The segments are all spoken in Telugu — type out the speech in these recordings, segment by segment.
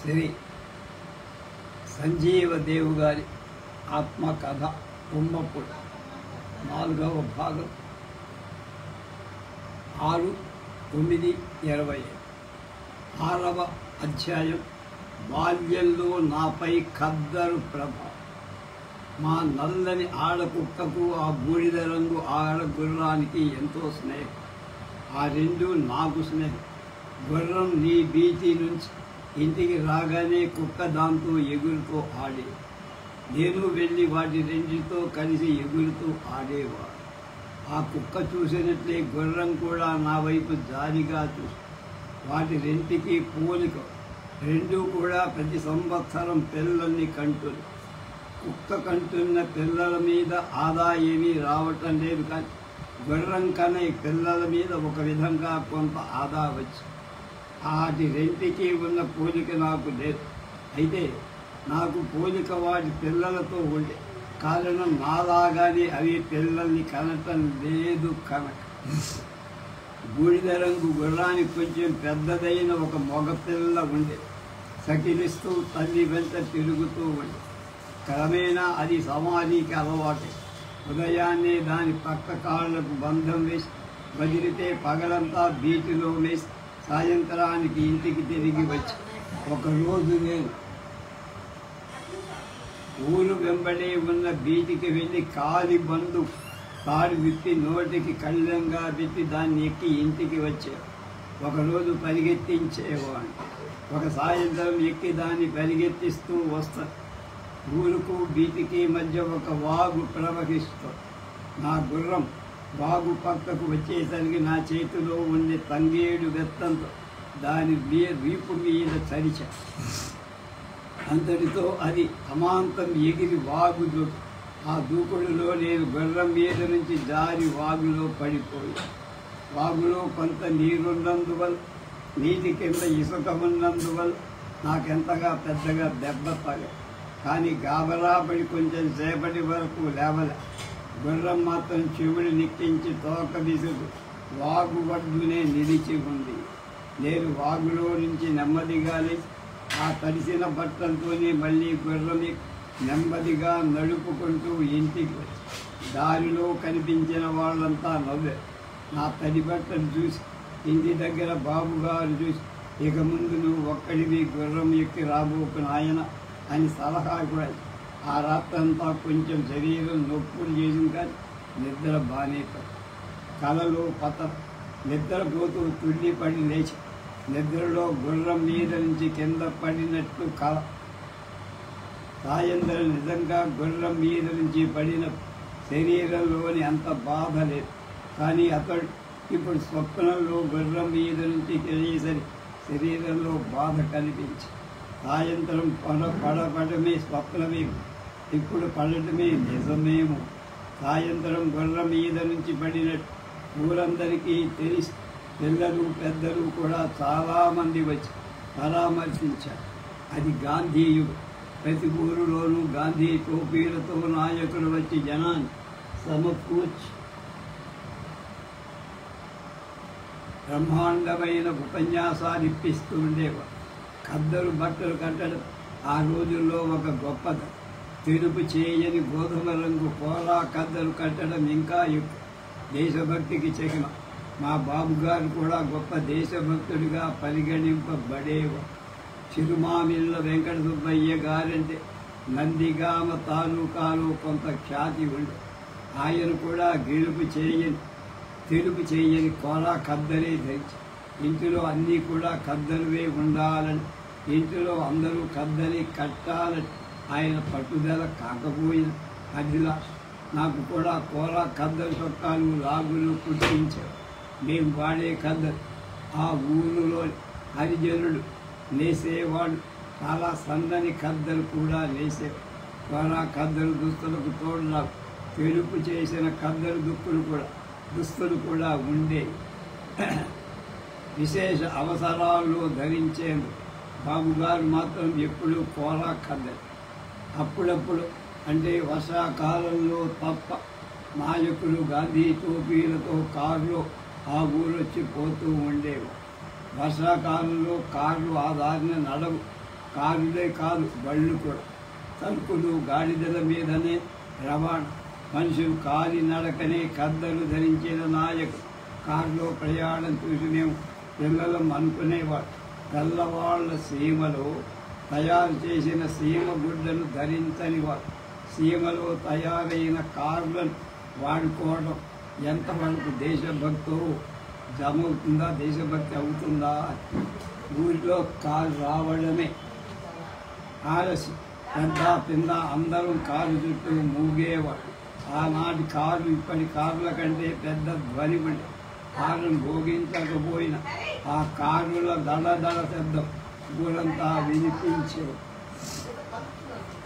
శ్రీ సంజీవదేవు గారి ఆత్మకథ ఉమ్మప్పుడు 4వ భాగం 6-9-20 6వ అధ్యాయం బాల్యంలో నాపై ఖద్దరు ప్రభావం. మా నల్లని ఆడకుక్కకు ఆ బూడిద రంగు ఆడగుర్రానికి ఎంతో స్నేహం. ఆ రెండు నాకు స్నేహం. గుర్రం నీ బీచి నుంచి ఇంటికి రాగానే కుక్క దాంతో ఎగురుతూ ఆడే. నేను వెళ్ళి వాటి రెండితో కలిసి ఎగురుతూ ఆడేవాడు. ఆ కుక్క చూసినట్లే గుర్రం కూడా నా వైపు జాలిగా చూసి వాటి రెంటికి పోలిక. రెండు కూడా ప్రతి సంవత్సరం పిల్లల్ని కంటుంది. కుక్క కంటున్న పిల్లల మీద ఆదా ఏమీ రావటం లేదు, కానీ గుర్రం కనే పిల్లల మీద ఒక విధంగా కొంత ఆదా వచ్చి వాటి రెంటికి ఉన్న పోలిక నాకు లేదు. అయితే నాకు పోలిక వాటి పిల్లలతో ఉండే కారణం నాలాగానే అవి పిల్లల్ని కనటం లేదు కనుక. బూడిద రంగు గుర్రానికి కొంచెం పెద్దదైన ఒక మగ పిల్ల ఉండే. సకిలిస్తూ తల్లి వెంట తిరుగుతూ ఉండే. క్రమేణా అది సమాధికి అలవాటు. ఉదయాన్నే దాని పక్క కాళ్లకు బంధం వేసి వదిలితే పగలంతా బీచ్లో వేసి సాయంత్రానికి ఇంటికి తిరిగి వచ్చి ఒకరోజు నేను ఊరు వెంబడే ఉన్న బీచ్కి వెళ్ళి కాలి బందు తాడు విప్పి నోటికి కళ్ళంగా పెట్టి దాన్ని ఎక్కి ఇంటికి వచ్చాను. ఒకరోజు పరిగెత్తించేవాడిని. ఒక సాయంత్రం ఎక్కి దాన్ని పరిగెత్తిస్తూ వస్తాను. ఊరుకు బీచ్కి మధ్య ఒక వాగు ప్రవహిస్తుంది. నా గుర్రం వాగు పక్కకు వచ్చేసరికి నా చేతిలో ఉండే తంగేడు వెత్తంతో దాని వీపు మీద చరిచా. అంతటితో అది అమాంతం ఎగిరి వాగు దూకు. ఆ దూకుడులో నేను గుర్రం మీద నుంచి జారి వాగులో పడిపోయి. వాగులో కొంత నీరున్నందువల్ల, నీటి కింద ఇసుక ఉన్నందువల్ల నాకెంతగా పెద్దగా దెబ్బ తగ. కానీ గాబరా పడి కొంచెం సేపటి వరకు లేవలే. గుర్రం మాత్రం చెవులు నిక్కించి తోక విసుగు వాగు వడ్డునే నిలిచి ఉంది. నేను వాగులో నుంచి నెమ్మదిగా లేచి ఆ తడిసిన బట్టలతోనే మళ్ళీ గుర్రం నెమ్మదిగా నడుపుకుంటూ ఇంటికి వచ్చి దారిలో కనిపించిన వాళ్ళంతా నవ్వారు. నా తడి బట్టలు చూసి ఇంటి దగ్గర బాబుగారు చూసి, ఇక ముందు నువ్వు ఒక్కడివి గుర్రం ఎక్కి రాబోకు నాయన అని సలహా కూడా. ఆ రాత్రంతా కొంచెం శరీరం నొప్పులు చేసింది, కానీ నిద్ర బాగానే పడి. కలలో నిద్రపోతూ తుళ్ళి పడి లేచి నిద్రలో గుర్రం మీద నుంచి కింద పడినట్టు కల. సాయంత్రం నిజంగా గుర్రం మీద నుంచి పడిన శరీరంలోని అంత బాధ లేదు, కానీ అతడు ఇప్పుడు స్వప్నంలో గుర్రం మీద నుంచి తెలియసరి శరీరంలో బాధ కనిపించి. సాయంత్రం పడపడమే స్వప్నమే, ఇప్పుడు పడటమే నిజమేమో. సాయంత్రం గుర్రం మీద నుంచి పడినట్టు ఊరందరికీ తెలిసి పిల్లలు పెద్దలు కూడా చాలామంది వచ్చి పరామర్శించారు. అది గాంధీ యుగం. ప్రతి ఊరిలోనూ గాంధీ టోపీలతో నాయకులు వచ్చి జనాన్ని సమకూర్చి బ్రహ్మాండమైన ఉపన్యాసాలు ఇప్పిస్తూ ఉండేవారు. ఖద్దరు బట్టలు కట్టడం ఆ రోజుల్లో ఒక గొప్పద. తెలుపు చేయని గోధుమ రంగు కోలా ఖద్దరు కట్టడం ఇంకా ఎక్కువ. దేశభక్తికి చిహ్నం. మా బాబుగారు కూడా గొప్ప దేశభక్తుడిగా పరిగణింపబడేవారు. చిరుమామిళ్ళ వెంకట సుబ్బయ్య గారంటే నందిగామ తాలూకాలో కొంత ఖ్యాతి ఉంది. ఆయన కూడా తెలుపు చేయని కోలా ఖద్దరే ధరించి ఇంటిలో అన్నీ కూడా ఖద్దరువే ఉండాలని, ఇంటిలో అందరూ ఖద్దరి కట్టాలని ఆయన పట్టుదల. కాకపోయిన అభిలాష. నాకు కూడా కోలా ఖద్దరు చొక్కాలు లాగులు కుట్టించారు. మేము వాడే ఖద్దరు ఆ ఊరిలో హరిజనుడు నేసేవాడు. చాలా సన్నని ఖద్దరు కూడా నేసేవాడు. కోలా ఖద్దరు దుస్తులకు తోడు నాకు తెలుపు చేసిన ఖద్దరు దుస్తులు కూడా ఉండేవి. విశేష అవసరాల్లో ధరించేందుకు బాబుగారు మాత్రం ఎప్పుడూ కోలా ఖద్దరు. అప్పుడప్పుడు అంటే వర్షాకాలంలో తప్ప నాయకులు గాంధీ టోపీలతో కారులో ఆ ఊరొచ్చి పోతూ ఉండేవి. వర్షాకాలంలో కార్లు ఆ దారిన నడవు. కారులే కాదు బళ్ళు కూడా, సరుకులు గాడిదల మీదనే రవాణా, మనుషులు కాలి నడకనే ఖద్దరు ధరించిన నాయకుడు. కారులో ప్రయాణం చూసి మేము పిల్లలం అనుకునేవాడు. తెల్లవాళ్ల సీమలో తయారు చేసిన సీమ గుడ్డను ధరించని వారు. సీమలో తయారైన కార్లను వాడుకోవడం ఎంతవరకు దేశభక్తో జమవుతుందా, దేశభక్తి అవుతుందా? ఊరిలో కారు రావడమే ఆలస్యం. పెద్ద పింద అందరం కారు చుట్టూ మూగేవాడు. ఆనాటి కార్లు ఇప్పటి కార్ల కంటే పెద్ద ధ్వని ఉండే. కారును భోగించకపోయినా ఆ కారుల దడ శబ్దం ఊరంతా వినిపించేది.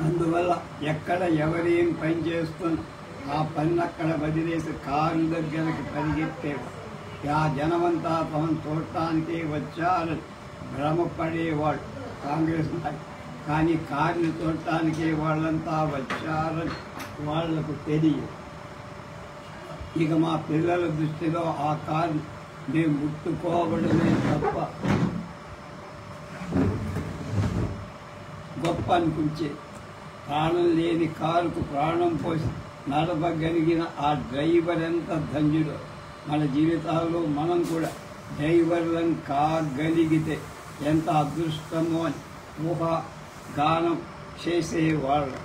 అందువల్ల ఎక్కడ ఎవరేం పని చేస్తున్నా ఆ పని అక్కడ వదిలేసి కారు దగ్గరికి పరిగెత్తేవాడు. ఆ జనమంతా తమను చూడటానికే వచ్చారని భ్రమపడేవాడు కాంగ్రెస్ నాయకులు. కానీ కారుని చూడటానికే వాళ్ళంతా వచ్చారని వాళ్లకు తెలియదు. ఇక మా పిల్లల దృష్టిలో ఆ కారు మేము ముట్టుకోవడమే తప్ప గొప్ప అనిపించే. ప్రాణం లేని కారుకు ప్రాణం పోసి నడపగలిగిన ఆ డ్రైవర్ ఎంత ధన్యుడో. మన జీవితాల్లో మనం కూడా డ్రైవర్లను కాగలిగితే ఎంత అదృష్టమో అని ఊహాగానం చేసేవాళ్ళం.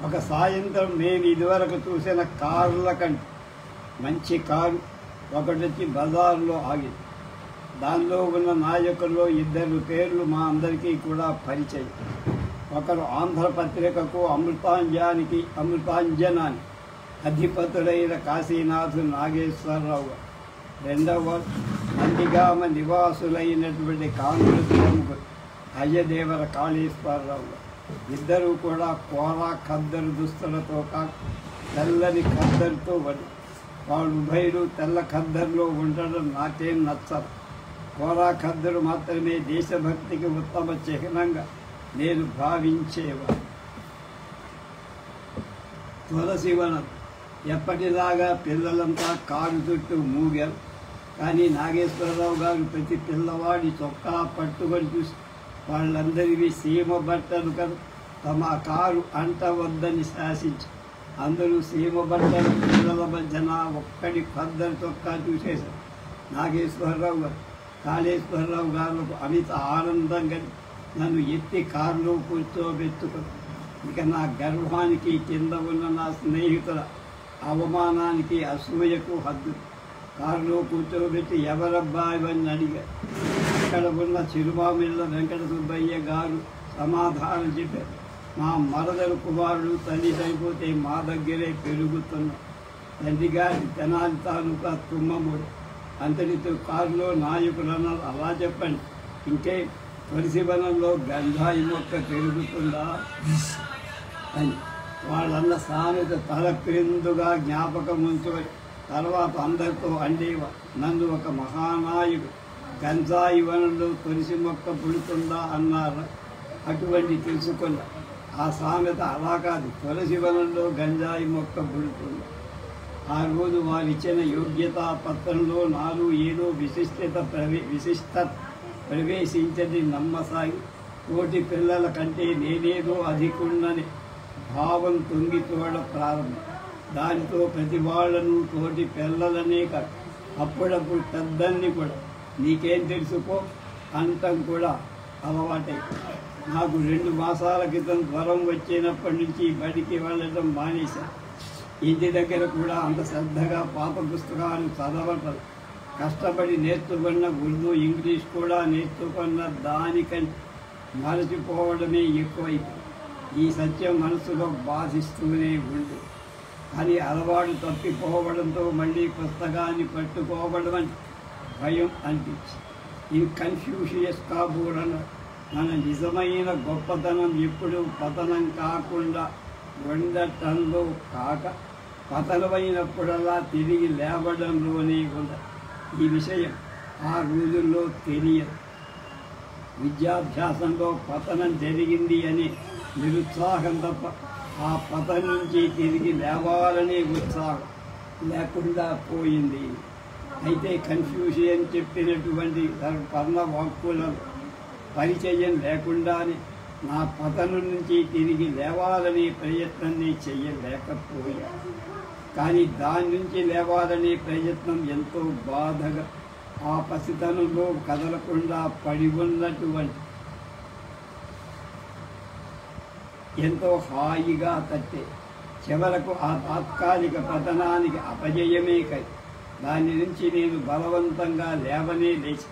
ఒక సాయంత్రం నేను ఇదివరకు చూసిన కార్ల కంటే మంచి కారు ఒకటి వచ్చి బజార్లో ఆగింది. దానిలో ఉన్న నాయకుల్లో ఇద్దరు పేర్లు మా అందరికీ కూడా పరిచయం. ఒకరు ఆంధ్రపత్రికకు అమృతాంజనానికి అధిపతులైన కాశీనాథు నాగేశ్వరరావు, రెండవ నందిగామ నివాసులైనటువంటి కాంగ్రెస్ ప్రముఖుడు అజయదేవర కాళేశ్వరరావు. ఇద్దరూ కూడా కోరా ఖద్దరు దుస్తులతో తెల్లని ఖద్దరుతో వాళ్ళు ఉభయులు తెల్ల ఖద్దరులో ఉండడం నాకేం నచ్చదు. కోరా ఖద్దరు మాత్రమే దేశభక్తికి ఉత్తమ చిహ్నంగా నేను భావించేవాడు. తులసివనం ఎప్పటిలాగా పిల్లలంతా కారు చుట్టూ మూగారు. కానీ నాగేశ్వరరావు గారు ప్రతి పిల్లవాడి చొక్కా పట్టుకొని చూసి వాళ్ళందరివి సీమ బట్టలు కదా తమ కారు అంటవద్దని శాసించి అందరూ సీమ బట్టలు పిల్లల మధ్యన ఒక్కడి ఖద్దరు చొక్కా చూసేశారు. నాగేశ్వరరావు గారు కాళేశ్వరరావు గారు అమిత ఆనందంగా నన్ను ఎత్తి కారులో కూర్చోబెట్టుకుని ఇక నా గర్వానికి కింద ఉన్న నా స్నేహితుల అవమానానికి అసూయకు హద్దు. కారులో కూర్చోబెట్టి ఎవరబ్బాయి అని అడిగారు. అక్కడ ఉన్న చిరుమామిళ్ళ వెంకట సుబ్బయ్య గారు సమాధానం చెప్పారు, మా మరదలు కుమారుడు తల్లి చనిపోతే మా దగ్గరే పెరుగుతున్నా. తండ్రి గారి తెనాలి తాలూకా తుమ్మముడు. అంతటితో కారులో నాయకులు అన్నారు, అలా చెప్పండి, ఇంకే తులసివనంలో గంధాయి మొక్క పెరుగుతుందా అని. వాళ్ళన్న సామెత తల క్రిందుగా జ్ఞాపకం ఉంచుకొని తర్వాత అందరితో అండేవా, నన్ను ఒక మహానాయుడు గంజాయి వనంలో తులసి మొక్క పుడుతుందా అన్నారు. అటువంటి తెలుసుకున్నా. ఆ సామెత అలా కాదు, తులసి వనంలో గంజాయి మొక్క పుడుతుంది. ఆ రోజు వారిచ్చిన యోగ్యతా పత్రంలో నాలో ఏదో విశిష్ట ప్రవేశించని నమ్మసాగి తోటి పిల్లల కంటే నేనేదో అధికున్నని భావం తొంగితోడ ప్రారంభం. దానితో ప్రతి వాళ్ళను తోటి పిల్లలనే కాదు అప్పుడప్పుడు పెద్దల్ని కూడా నీకేం తెలుసుకో అంతం కూడా అలవాటై. నాకు 2 మాసాల క్రితం జ్వరం వచ్చినప్పటి నుంచి బడికి వెళ్ళడం మానేశాను. ఇంటి దగ్గర కూడా అంత శ్రద్ధగా పాత పుస్తకాలు చదవటం, కష్టపడి నేర్చుకున్న ఉర్దూ ఇంగ్లీష్ కూడా నేర్చుకున్న దానికంటే మరచిపోవడమే ఎక్కువైపోయింది. ఈ సత్యం మనసులో బాధిస్తూనే ఉంది. కానీ అలవాటు తప్పిపోవడంతో మళ్ళీ పుస్తకాన్ని పట్టుకోవడం అని భయం అనిపించింది. ఈ కన్ఫ్యూషియస్ కాబోడన మన నిజమైన గొప్పతనం ఎప్పుడు పతనం కాకుండా ఉండటంలో కాక పతనమైనప్పుడల్లా తిరిగి లేవడంలోనే ఉంది. ఈ విషయం ఆ రోజుల్లో తెలియదు. విద్యాభ్యాసంలో పతనం జరిగింది అని నిరుత్సాహం తప్ప ఆ పతనం నుంచి తిరిగి లేవాలనే ఉత్సాహం లేకుండా పోయింది. అయితే కన్ఫ్యూషన్ చెప్పినటువంటి పర్ణ వాక్కుల పరిచయం లేకుండానే నా పతనం నుంచి తిరిగి లేవాలనే ప్రయత్నాన్ని చెయ్యలేకపోయా. కానీ దాని నుంచి లేవాలనే ప్రయత్నం ఎంతో బాధగా ఆ పసితనంలో కదలకుండా పడి ఉన్నటువంటి ఎంతో హాయిగా తట్టే చివరకు ఆ తాత్కాలిక పతనానికి అపజయమే కై దాని నుంచి నేను బలవంతంగా లేవనే లేచి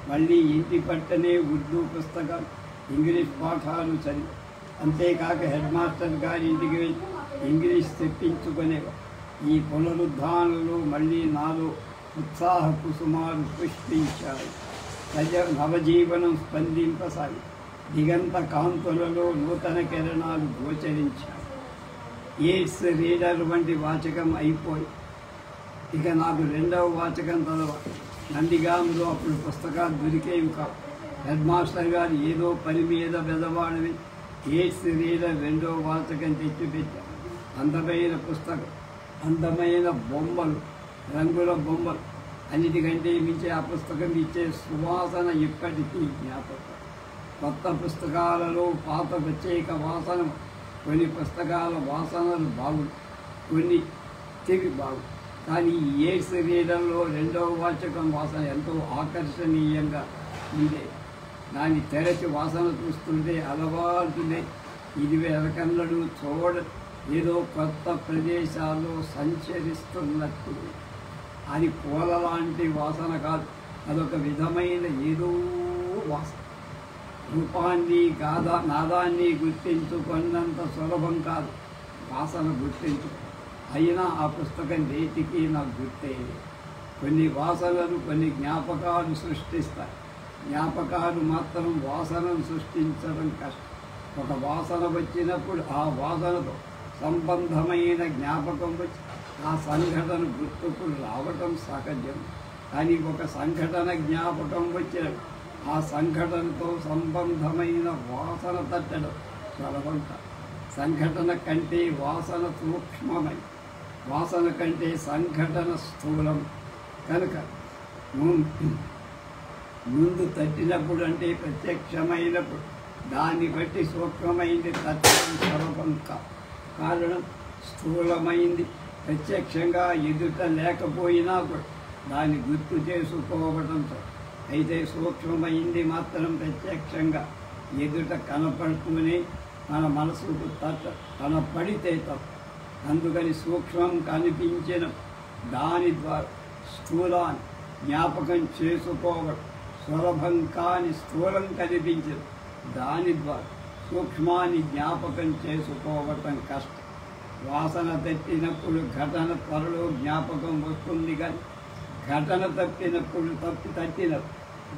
మళ్ళీ ఇంటి పట్టనే ఉర్దూ పుస్తకాలు ఇంగ్లీష్ పాఠాలు చదివి అంతేకాక హెడ్ మాస్టర్ గారి ఇంటికి వెళ్ళి ఇంగ్లీష్ తెప్పించుకునేవా. ఈ పునరుద్ధానంలో మళ్ళీ నాలో ఉత్సాహ కుసుమాలు పుష్పించాయి. నవజీవనం స్పందింపసాగి దిగంత కాంతులలో నూతన కిరణాలు గోచరించాయి. ఎయిడ్స్ రీడర్ వంటి వాచకం అయిపోయి ఇక నాకు 2వ వాచకం చదవాలి. నందిగాంలో అప్పుడు పుస్తకాలు దొరికేవి కావు. హెడ్ మాస్టర్ గారు ఏదో పని మీద పెద్దవాడిని ఎయిడ్స్ రీడర్ 2వ వాచకం తెచ్చిపెట్టారు. అందమైన పుస్తకం, అందమైన బొమ్మలు, రంగుల బొమ్మలు, అన్నిటికంటే మించి ఆ పుస్తకం ఇచ్చే సువాసన ఇప్పటికీ జ్ఞాపకం. కొత్త పుస్తకాలలో పాత ప్రత్యేక వాసన. కొన్ని పుస్తకాల వాసనలు బాగుంది, కొన్ని తిరిగి బాగు. కానీ ఈ ఎయిడ్స్ రీడర్లో 2వ వాచకం వాసన ఎంతో ఆకర్షణీయంగా ఉంది. దాన్ని తెరచి వాసన చూస్తుంటే అలవాటునే ఇది వెనకన్నడు ఏదో కొత్త ప్రదేశాల్లో సంచరిస్తున్నట్టు. అది పూల లాంటి వాసన కాదు, అదొక విధమైన ఏదో వాసన. రూపాన్ని నాదాన్ని గుర్తించుకున్నంత సులభం కాదు వాసన గుర్తించు. అయినా ఆ పుస్తకం నేటికి నాకు గుర్తయ్యేది. కొన్ని వాసనలు కొన్ని జ్ఞాపకాలు సృష్టిస్తాయి. జ్ఞాపకాలు మాత్రం వాసనను సృష్టించడం కష్టం. ఒక వాసన వచ్చినప్పుడు ఆ వాసనతో సంబంధమైన జ్ఞాపకం వచ్చి ఆ సంఘటన గుర్తుకు రావటం సహజం. కానీ ఒక సంఘటన జ్ఞాపకం వచ్చినప్పుడు ఆ సంఘటనతో సంబంధమైన వాసన తట్టడం సులభం కాదు. సంఘటన కంటే వాసన సూక్ష్మమై, వాసన కంటే సంఘటన స్థూలం కనుక ముందు తట్టినప్పుడు అంటే ప్రత్యక్షమైనప్పుడు దాన్ని బట్టి సూక్ష్మమైంది తట్టడం సులభం కారణం స్థూలమైంది ప్రత్యక్షంగా ఎదుట లేకపోయినా కూడా దాన్ని గుర్తు చేసుకోవడంతో. అయితే సూక్ష్మమైంది మాత్రం ప్రత్యక్షంగా ఎదుట కనపడుతూనే మన మనసుకు కనపడితే తప్ప. అందుకని సూక్ష్మం కనిపించిన దాని ద్వారా స్థూలాన్ని జ్ఞాపకం చేసుకోవడం సులభం. కాని స్థూలం కనిపించిన దాని ద్వారా సూక్ష్మాన్ని జ్ఞాపకం చేసుకోవటం కష్టం. వాసన తట్టినప్పుడు ఘటన త్వరలో జ్ఞాపకం వస్తుంది, కానీ ఘటన తట్టినప్పుడు తట్టిన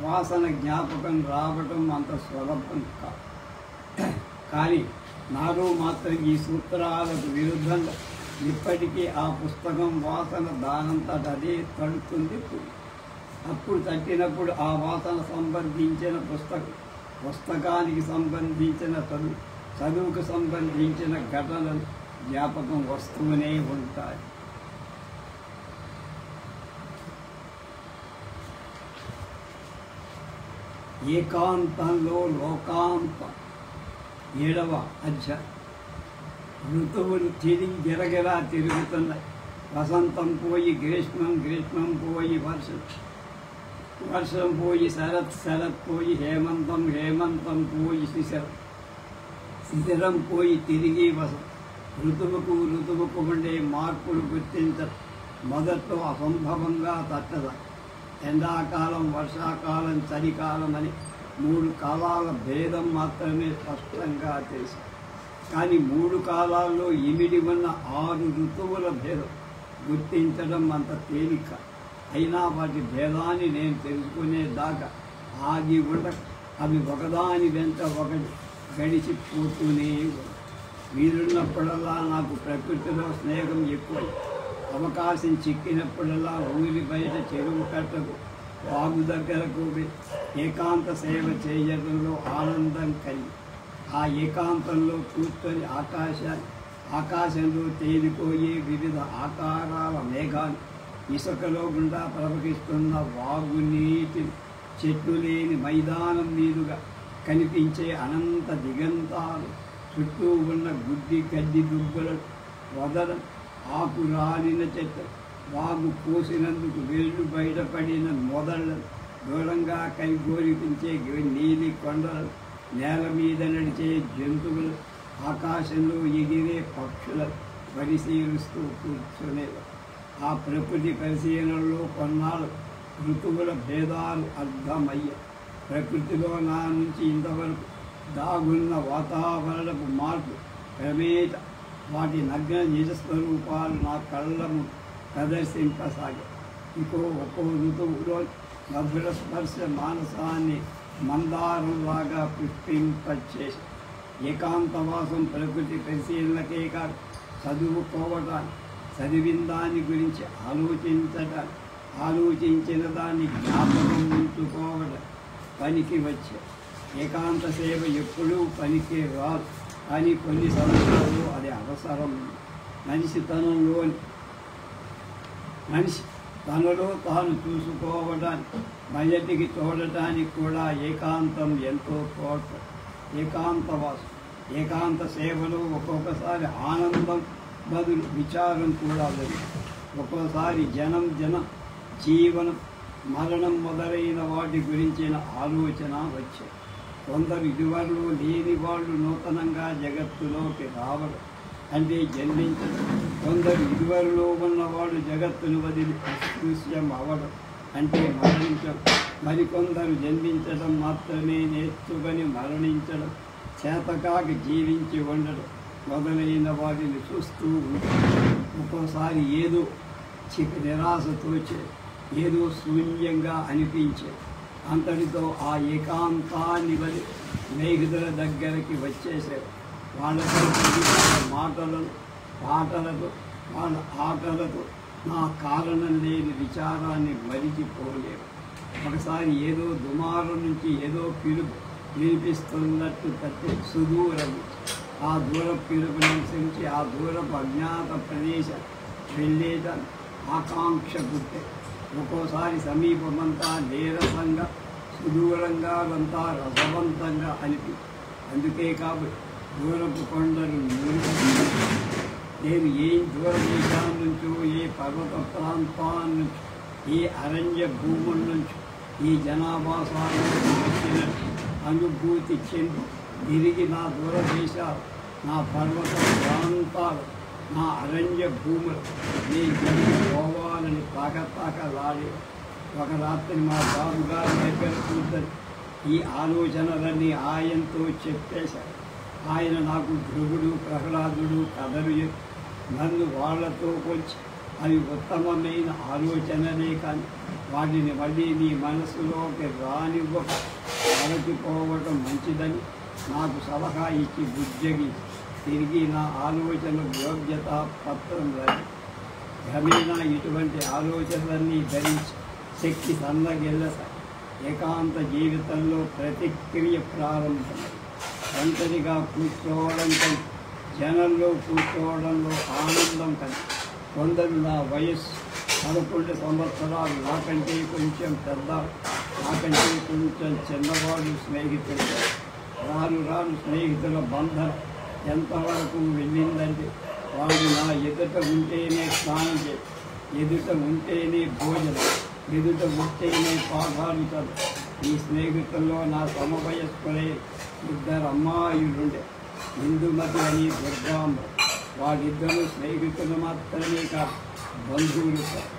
వాసన జ్ఞాపకం రావటం అంత సులభం కాదు. కానీ నాలో మాత్రం ఈ సూత్రాలకు విరుద్ధంగా ఇప్పటికీ ఆ పుస్తకం వాసన దానంతట అదే తడుతుంది. అప్పుడు తట్టినప్పుడు ఆ వాసన సంబంధించిన పుస్తకానికి సంబంధించిన చదువుకు సంబంధించిన ఘటనలు జ్ఞాపకం వస్తూనే ఉంటాయి. ఏకాంతంలో లోకాంతం 7వ అధ్యాయం. ఋతువులు గిరగిరా తిరుగుతున్నాయి. వసంతం పోయి గ్రీష్మం, గ్రీష్మం పోయి వర్షం, వర్షం పోయి శరత్, శరత్ పోయి హేమంతం, హేమంతం పోయి శిశిరం, శిశిరం పోయి తిరిగి వసంతం. ఋతువుకు ఉండే మార్పులు గుర్తించడం మొదట్లో అసంభవంగా తట్టదా. ఎండాకాలం, వర్షాకాలం, చలికాలం అని 3 కాలాల భేదం మాత్రమే స్పష్టంగా తెలుసు. కానీ 3 కాలాల్లో ఇమిడి ఉన్న 6 ఋతువుల భేదం గుర్తించడం అంత తేలిక. అయినా వాటి భేదాన్ని నేను తెలుసుకునేదాకా ఆగి ఉండక అవి ఒకదాని వెంట ఒకటి గడిచిపోతూనే ఉంటాయి. వీలున్నప్పుడల్లా నాకు ప్రకృతిలో స్నేహం ఎక్కువై అవకాశం చిక్కినప్పుడల్లా ఊరి బయట చెరువు కట్టకు, వాగు దగ్గరకు ఏకాంత సేవ చేయడంలో ఆనందం కలిగి ఆ ఏకాంతంలో కూర్చొని ఆకాశంలో తేలిపోయే వివిధ ఆకారాల మేఘాలు, ఇసుకలో గుండా ప్రవహిస్తున్న వాగు నీటి, చెట్లు లేని మైదానం మీదుగా కనిపించే అనంత దిగంతాలు, చుట్టూ ఉన్న గడ్డి దుబ్బలను వదలం, ఆకు రాలిన చెట్టు, వాగు పోసినందుకు వేళ్ళు బయటపడిన మొదళ్లను, దూరంగా కైగోరిపించే నీలి కొండలు, నేల మీద నడిచే జంతువులు, ఆకాశంలో ఎగిరే పక్షులను పరిశీలిస్తూ కూర్చునేవారు. ఆ ప్రకృతి పరిశీలనలో కొన్నాళ్ళు ఋతువుల భేదాలు అర్థమయ్యాయి. ప్రకృతిలో నా నుంచి ఇంతవరకు దాగున్న వాతావరణపు మార్పు క్రమేట వాటి నగ్న నిజస్వరూపాలు నా కళ్ళను ప్రదర్శింపసాగాయి. ఒక్కో ఋతువులో మధుర స్పర్శ మానసాన్ని మందారంలాగా పుష్పింపచేసి ఏకాంతవాసం ప్రకృతి పరిశీలనకే కాదు, చదువుకోవటానికి, చదివిన దాని గురించి ఆలోచించిన దాన్ని జ్ఞాపకం ఉంచుకోవడం పనికి వచ్చే. ఏకాంత సేవ ఎప్పుడూ పనికి రాదు, కానీ కొన్ని సందర్భాల్లో అది అవసరం. మనిషి తనలో తాను చూసుకోవడానికి, బయటికి చూడటానికి కూడా ఏకాంతం ఎంతో తోడ్పడు. ఏకాంతవాసం, ఏకాంత సేవలో ఒక్కొక్కసారి ఆనందం బదులు విచారం కూడా లేదు. ఒక్కోసారి జీవనం, మరణం మొదలైన వాటి గురించిన ఆలోచన వచ్చాయి. కొందరు ఇదివరలో లేని వాళ్ళు నూతనంగా జగత్తులోకి రావడం, అంటే జన్మించడం. కొందరు ఇదివరలో ఉన్నవాడు జగత్తును వదిలి అస్పృశ్యం అవడం అంటే మరణించడం. మరికొందరు జన్మించడం మాత్రమే నేర్చుకొని మరణించడం, చేతకాకి జీవించి ఉండడం మొదలైన వాటిని చూస్తూ ఉంటాం. ఒక్కోసారి ఏదో నిరాశ తోచే, ఏదో శూన్యంగా అనిపించే, అంతటితో ఆ ఏకాంతాన్ని వలి స్నేహితుల దగ్గరికి వచ్చేసారు. వాళ్ళతో మాటలను పాటలతో వాళ్ళ ఆటలతో నా కారణం లేని విచారాన్ని మరిచిపోలేరు. ఒకసారి ఏదో దుమారం నుంచి ఏదో పిలుపు వినిపిస్తున్నట్టు తట్టి సుదూరం ఆ దూర పిలుపుని అనుసరించి ఆ దూరపు అజ్ఞాత ప్రదేశం వెళ్ళేదాన్ని ఆకాంక్ష పుట్టే. ఒక్కోసారి సమీపమంతా నీరసంగా, సుదూరంగా అంతా రసవంతంగా అనిపి. అందుకే కాబట్టి దూరపు కొండలు నేను ఏ దూర దేశాల నుంచో, ఏ పర్వత ప్రాంతాల నుంచి, ఏ అరణ్య భూముల నుంచి ఈ జనాభాసాల వచ్చిన అనుభూతి చెంది తిరిగి నా దూరదేశాలు, నా పర్వత ప్రాంతాలు, నా అరణ్య భూములు నీ జన్మ పోవాలని తాకలాడి ఒక రాత్రి మా బాబుగారి దగ్గర కూర్చొని ఈ ఆలోచనలన్నీ ఆయనతో చెప్పేశారు. ఆయన నాకు ధ్రువుడు, ప్రహ్లాదుడు కథలు నన్ను వాళ్లతో వచ్చి అవి ఉత్తమమైన ఆలోచనలే కానీ వాటిని మళ్ళీ నీ మనసులోకి రానివ్వక అలచిపోవటం మంచిదని నాకు సలహా ఇచ్చి బుజ్జగి తిరిగి నా ఆలోచన యోగ్యత పత్రం రాని క్రమేణా ఇటువంటి ఆలోచనలన్నీ ధరించి శక్తి సన్నగిల్లసాయి. ఏకాంత జీవితంలో ప్రతిక్రియ ప్రారంభమై ఒంటరిగా కూర్చోవడం కంటే జనంలో కూర్చోవడంలో ఆనందం కంటే కొందరు నా వయస్సు 11 సంవత్సరాలు, నాకంటే కొంచెం పెద్ద, నాకంటే కొంచెం చిన్నవాడు స్నేహితులు. రాను రాను స్నేహితుల బంధం ఎంతవరకు వెళ్ళిందంటే వాడు నా ఎదుట ఉంటేనే స్నానం చేసి, ఎదుట ఉంటేనే భోజనం, ఎదుట ఉంటేనే పాఠాలు చదువు. ఈ స్నేహితుల్లో నా సమవయస్కులే 2 అమ్మాయిలుండే, ఇందుమతి అని దుర్గాంబ. వాళ్ళిద్దరూ స్నేహితులు మాత్రమే కాదు, బంధువులు సార్.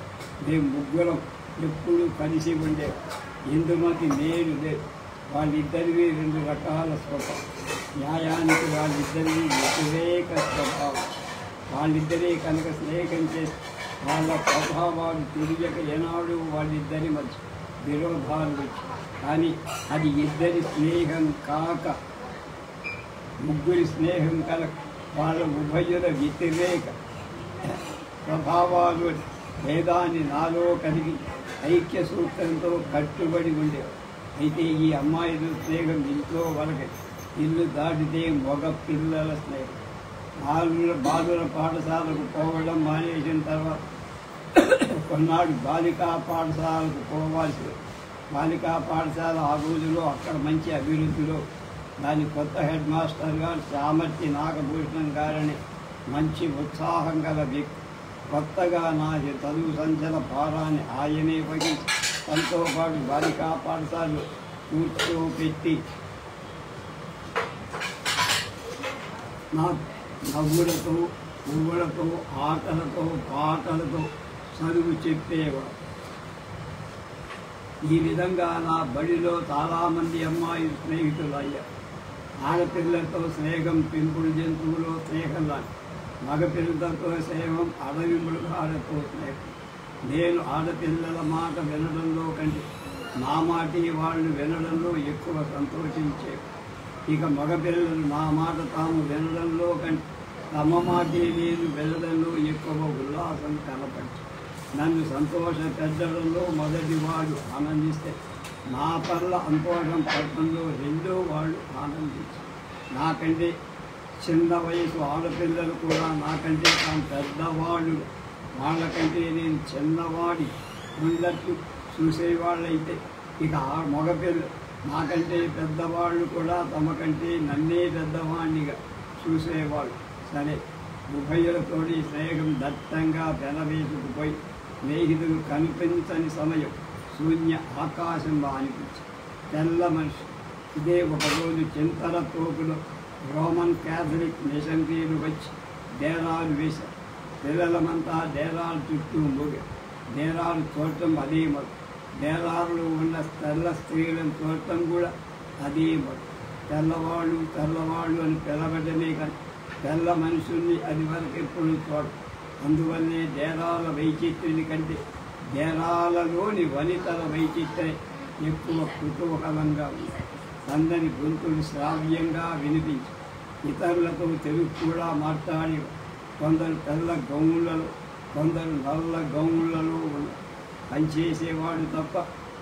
మేము ముగ్గురం ఎప్పుడూ కలిసి ఉండే. ఇందుమతి నేను లేదు. వాళ్ళిద్దరివి 2 రకాల స్వభావం. న్యాయానికి వాళ్ళిద్దరివి వ్యతిరేక స్వభావం. వాళ్ళిద్దరే కనుక స్నేహం చేసి వాళ్ళ స్వభావాలు తెలియక ఏనాడు వాళ్ళిద్దరి మధ్య విరోధాలు వచ్చి, కానీ అది ఇద్దరి స్నేహం కాక ముగ్గురి స్నేహం కనుక వాళ్ళ ఉభయుల వ్యతిరేక స్వభావాలు భేదాన్ని నాలో కలిగి ఐక్య సూత్రంతో కట్టుబడి ఉండేవి. అయితే ఈ అమ్మాయిలు స్నేహం ఇంట్లో వరకే, ఇల్లు దాటితే మగ పిల్లల స్నేహం. బాలుర పాఠశాలకు పోవడం మానేసిన తర్వాత కొన్నాడు బాలికా పాఠశాలకు పోవాల్సి. బాలికా పాఠశాల ఆ రోజులో అక్కడ మంచి అభివృద్ధిలో దాని కొత్త హెడ్ మాస్టర్ గారు సామర్థ్య నాగభూషణం గారని మంచి ఉత్సాహం గల వ్యక్తి. కొత్తగా నా చదువు సంచల భారాన్ని ఆయనే వహించి తనతో పాటు బాలికా పాఠశాలలో కూర్చోపెట్టి నా నవ్వులతో, పువ్వులతో, ఆటలతో, పాటలతో చదువు చెప్పేవాడు. ఈ విధంగా నా బడిలో చాలామంది అమ్మాయిలు స్నేహితులు అయ్యారు. ఆడపిల్లలతో స్నేహం పెంపుడు జంతువులో స్నేహం లాంటి, మగపిల్లలతో స్నేహం అడవి మృగాలతో స్నేహం. నేను ఆడపిల్లల మాట వినడంలో కంటే నా మాటి వాళ్ళు వినడంలో ఎక్కువ సంతోషించేవి. ఇక మగపిల్లలు నా మాట తాము వినడంలో కంటే తమ మాటే నేను వినడంలో ఎక్కువ ఉల్లాసం కనపడి నన్ను సంతోషపెట్టడంలో మొదటి వాడు ఆనందిస్తే నా పట్ల సంతోషం పడటంలో 2వ వాడు ఆనందించి, నాకంటే చిన్న వయసు ఆడపిల్లలు కూడా నాకంటే తాను పెద్దవాళ్ళు, వాళ్ళకంటే నేను చిన్నవాడి ఉన్నట్టు చూసేవాళ్ళైతే ఇక ఆ మగపిల్లలు నాకంటే పెద్దవాళ్ళు కూడా తమకంటే నన్నే పెద్దవాణ్ణిగా చూసేవాళ్ళు. సరే, ఉభయులతోటి స్నేహం దట్టంగా పెనవేసుకుపోయి స్నేహితులు కనిపించని సమయం శూన్య ఆకాశంగా అనిపించి తెల్ల మనిషి. ఇదే ఒకరోజు చింతల తోపులో రోమన్ క్యాథలిక్ మిషనరీలు వచ్చి డేరాలు వేశారు. పిల్లలమంతా డేరాల చుట్టూ డేరాలు చూడటం అదే మొదలు. డేరాల్లో ఉన్న తెల్ల స్త్రీలను చూడటం కూడా అదే మొదలు. తెల్లవాళ్ళు అని పిలవడమే కానీ తెల్ల మనుషుల్ని అది వరకు ఎప్పుడు చూడ. అందువల్లే డేరాల వైచిత్రుని కంటే డేరాలలోని వనితల వైచిత్రే ఎక్కువ కుతూహలంగా ఉంది. అందరి గొంతులు శ్రావ్యంగా వినిపించి ఇతరులతో తెలుగు కూడా మాట్లాడి కొందరు తెల్ల గౌన్లలో కొందరు నల్ల గౌన్లలో ఉన్నారు. పనిచేసేవాడు తప్ప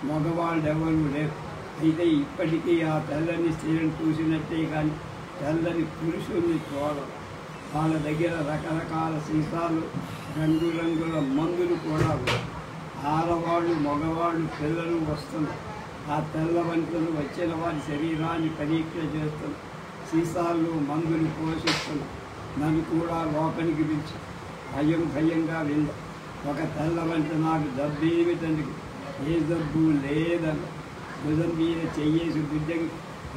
మగవాళ్ళు ఎవరూ లేరు. అయితే ఇప్పటికీ ఆ తెల్లని స్త్రీలను చూసినట్టే కానీ తెల్లని పురుషుల్ని చూడరు. వాళ్ళ దగ్గర రకరకాల సీసాలు రంగురంగుల మందులు కూడా ఉన్నాయి. ఆడవాళ్ళు మగవాళ్ళు పిల్లలు వస్తున్నారు. ఆ తెల్ల వంటలు వచ్చిన వారి శరీరాన్ని పరీక్ష చేస్తున్నారు. సీసాల్లో మందులు పోషిస్తున్నారు. నన్ను కూడా లోపలికి పిలిచి భయంగా వెళ్ళ. ఒక తెల్ల వంట నాకు జబ్బేమి తండ్రికి ఏ జబ్బు లేదన్న. భుజం మీద చెయ్యేసి బిడ్డకి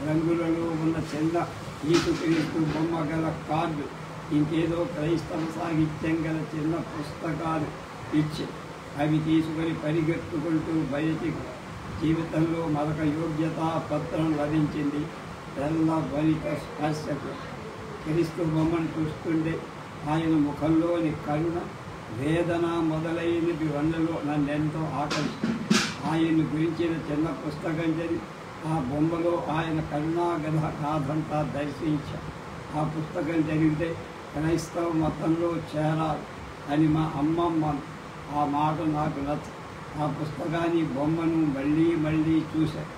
రంగులలో ఉన్న చిన్న యేసుక్రీస్తు బొమ్మ గల కార్డు, ఇంకేదో క్రైస్తవ సాహిత్యం గల చిన్న పుస్తకాలు ఇచ్చి అవి తీసుకొని పరిగెత్తుకుంటూ బయటికి. జీవితంలో మరొక యోగ్యతా పత్రం లభించింది. తెల్ల వనిత స్పర్శకు. క్రీస్తు బొమ్మను చూస్తుంటే ఆయన ముఖంలోని కరుణ, వేదన మొదలైనవి వన్నలో నన్నెంతో ఆకర్షించింది. ఆయన గురించిన చిన్న పుస్తకం చదివి ఆ బొమ్మలో ఆయన కరుణాగాథంతా దర్శించా. ఆ పుస్తకం చదివితే క్రైస్తవ మతంలో చేరాలి అని మా అమ్మమ్మ. ఆ మాట నాకు నచ్చ. ఆ పుస్తకాన్ని బొమ్మను మళ్ళీ చూశాను.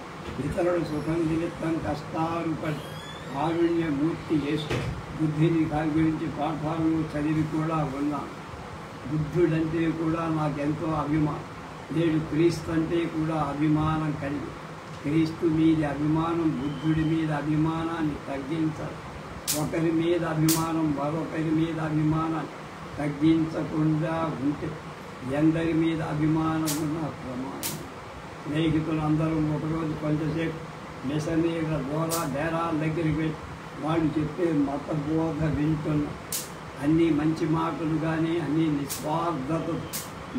ఇతరుల సుఖం నిమిత్తం కష్టాలు పడి కారుణ్యమూర్తి యేసు బుద్ధిని దాని గురించి పాఠాలను చదివి కూడా ఉన్నాను. బుద్ధుడంటే కూడా నాకెంతో అభిమానం. నేడు క్రీస్తు అంటే కూడా అభిమానం కలిగి క్రీస్తు మీద అభిమానం బుద్ధుడి మీద అభిమానాన్ని తగ్గించాలి. ఒకరి మీద అభిమానం మరొకరి మీద అభిమానాన్ని తగ్గించకుండా ఉంటే ఎందరి మీద అభిమానం ఉన్న ప్రమాణం. స్నేహితులు అందరూ ఒకరోజు కొంచెంసేపు మిషనరీల ద్వారా డేరాల దగ్గరికి వెళ్ళి వాళ్ళు చెప్పే మత బోధ వింటున్నా. అన్నీ మంచి మాటలు కానీ అన్నీ నిస్వార్థత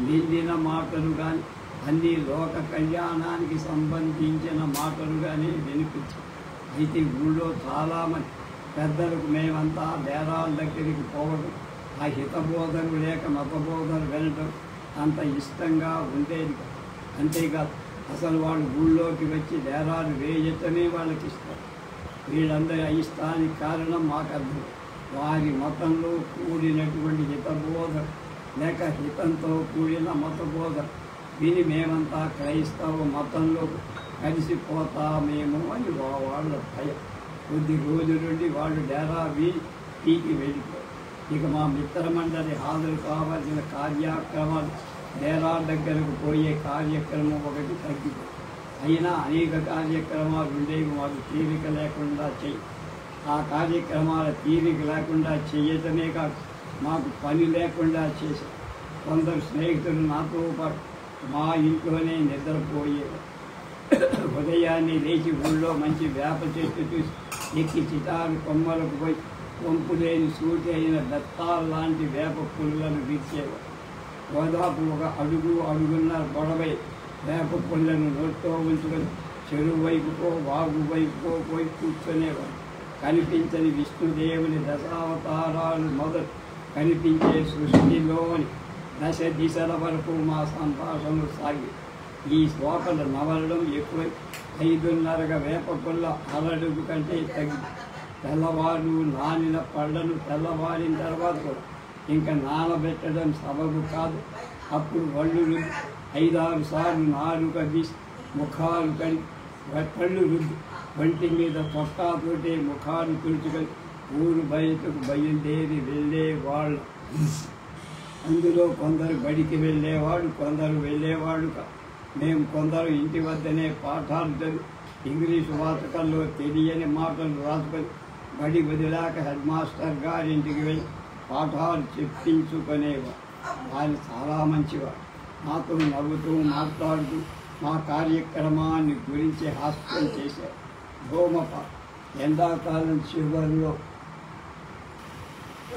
నిండిన మాటలు కానీ అన్నీ లోక కళ్యాణానికి సంబంధించిన మాటలు కానీ వినిపించాయి. అయితే ఊళ్ళో చాలామంది పెద్దలకు మేమంతా డేరాల దగ్గరికి పోవడం, ఆ హితబోధలు లేక మతబోధలు వినడం అంత ఇష్టంగా ఉండేది. అంతేకాదు అసలు వాళ్ళు ఊళ్ళోకి వచ్చి డేరాలు వేయటమే వాళ్ళకి ఇష్టం. వీళ్ళందరి అయిష్టానికి కారణం మాకు అర్థం. వారి మతంలో కూడినటువంటి హితబోధ లేక హితంతో కూడిన మతబోధ విని మేమంతా క్రైస్తవ మతంలో కలిసిపోతామేమో అని వాళ్ళ భయం. కొద్ది రోజుల నుండి వాళ్ళు డేరా పీకి వెళ్ళిపోయారు. ఇక మా మిత్రమండలి హాజరు కావాల్సిన కార్యక్రమాలు డేరా దగ్గరకు పోయే కార్యక్రమం ఒకటి తగ్గిపోయింది. అయినా అనేక కార్యక్రమాలు ఉండేవి. మాకు తీరిక లేకుండా ఆ కార్యక్రమాల తీరిక లేకుండా చేయటమే కాదు మాకు పని లేకుండా చేశారు. కొందరు స్నేహితులు నాతో పాటు మా ఇంట్లోనే నిద్రపోయేవారు. ఉదయాన్నే లేచి ఊళ్ళో మంచి వేప చెట్టు చూసి ఎక్కి చిటారు కొమ్మలకు పోయి వంపు లేని సూటి అయిన దత్తాలు లాంటి వేప పుల్లను విరిచేవారు. గోదాపు ఒక అడుగున్నర గొడవై వేప పుల్లను నోట్లో ఉంచుకొని చెరువు వైపుకో వాగు వైపుకో పోయి కూర్చునేవారు. కనిపించని విష్ణుదేవుని దశావతారాలు మొదలు కనిపించే సృష్టిలోని దశ దిశల వరకు మా సంభాషణలు సాగి ఈ శ్లోకలు నవలడం ఎక్కువై 5:30 వేప పుల్ల అరడుగు కంటే తగ్గి తెల్లవారు నానిన పళ్ళను తెల్లవారిన తర్వాత కూడా ఇంకా నానబెట్టడం సబబు కాదు. అప్పుడు వళ్ళు 5-6 సార్లు నాలుక తీసి ముఖాలు కడి పళ్ళు రుద్ది వంటి మీద తొక్కాతోటే ముఖాలు తుడుచుకొని ఊరు బయటకు బయలుదేరి వెళ్ళేవాళ్ళు. అందులో కొందరు బడికి వెళ్ళేవాడు, కొందరు వెళ్ళేవాడు. మేము కొందరు ఇంటి వద్దనే పాఠాలు చదివి ఇంగ్లీషు వాచకంలో తెలియని మాటలు రాసుకొని బడి వదిలాక హెడ్ మాస్టర్ గారింటికి వెళ్ళి పాఠాలు చెప్పించుకునేవారు. ఆయన చాలా మంచివారు. నాతో నవ్వుతూ మాట్లాడుతూ మా కార్యక్రమాన్ని గురించి హాస్యం చేశారు. ఎండాకాలం చివరిలో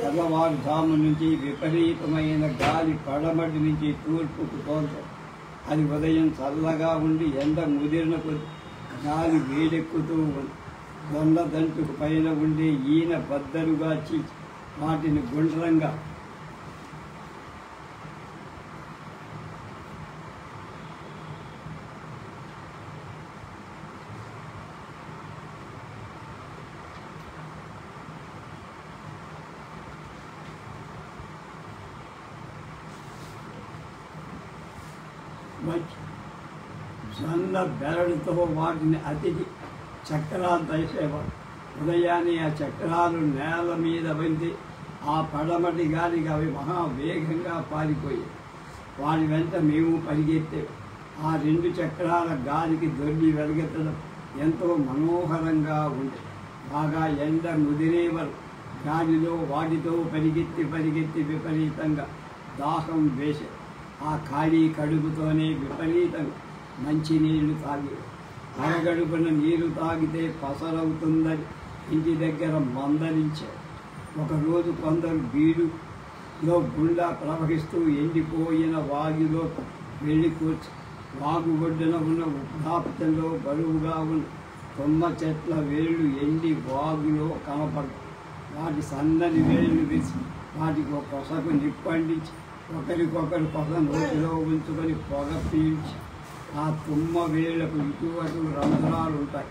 తెల్లవారుజాము నుంచి విపరీతమైన గాలి పడమటి నుంచి తూర్పుకు తోలుతుంది. అది ఉదయం చల్లగా ఉండి ఎండ ముదిరిన కొద్ది గాలి వేడెక్కుతూ ఉంది. దొండదంటుకు పైన ఉండే ఈయన బద్దలుగా చీల్చి వాటిని గుండ్రంగా జొన్న బెరడుతో వాటిని అతికి చక్రాలు తీసేవాడు. ఉదయాన్నే ఆ చక్రాలు నేల మీద వెళ్తే ఆ పడమటి గాలికి అవి మహావేగంగా పారిపోయాయి. వాటి వెంట మేము పరిగెత్తే ఆ 2 చక్రాల గాలికి దొరికి వెలుగెత్తడం ఎంతో మనోహరంగా ఉంది. బాగా ఎండ ముదిరేవారు గాలిలో వాటితో పరిగెత్తి విపరీతంగా దాహం వేసే ఆ ఖాళీ కడుపుతోనే విపరీతంగా మంచినీళ్లు తాగి అరగడుపున నీరు తాగితే పసరవుతుందని ఇంటి దగ్గర మందలించారు. ఒకరోజు కొందరు బీడులో గుండా ప్రవహిస్తూ ఎండిపోయిన వాగులో వెళ్ళి కూర్చు వాగు ఒడ్డున ఉన్న వృద్ధాప్యంలో బరువుగా ఉన్న తుమ్మ చెట్ల వేళ్ళు ఎండి వాగులో కనపడు. వాటి సన్నని వేళ్ళు వేసి వాటికి ఒక కొసకు నిప్పండించి ఒకరికొకరు కొస నోటిలో ఉంచుకొని పొగ పీల్చి ఆ తుమ్మ వేళ్లకు ఇటువంటి రంధ్రాలు ఉంటాయి.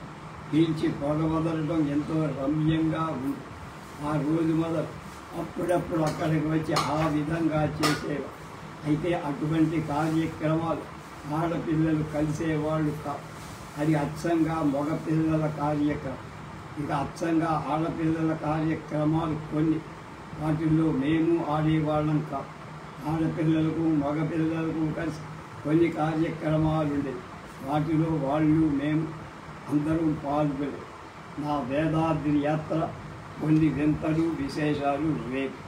పీల్చి పొగ వదలడం ఎంతో రమ్యంగా ఉంది. ఆ రోజు మొదలు అప్పుడప్పుడు అక్కడికి వచ్చి ఆ విధంగా చేసేవారు. అయితే అటువంటి కార్యక్రమాలు ఆడపిల్లలు కలిసేవాళ్ళు కాదు. అది అచ్చంగా మగపిల్లల కార్యక్రమం. ఇక అచ్చంగా ఆడపిల్లల కార్యక్రమాలు కొన్ని. వాటిల్లో మేము ఆడేవాళ్ళం కాదు. ఆడపిల్లలకు మగపిల్లలకు కలిసి కొన్ని కార్యక్రమాలు ఉండేవి. వాటిలో వాళ్ళు మేము అందరూ పాల్గొనే నా వేదాద్రి యాత్ర కొన్ని వింతలు విశేషాలు రేపు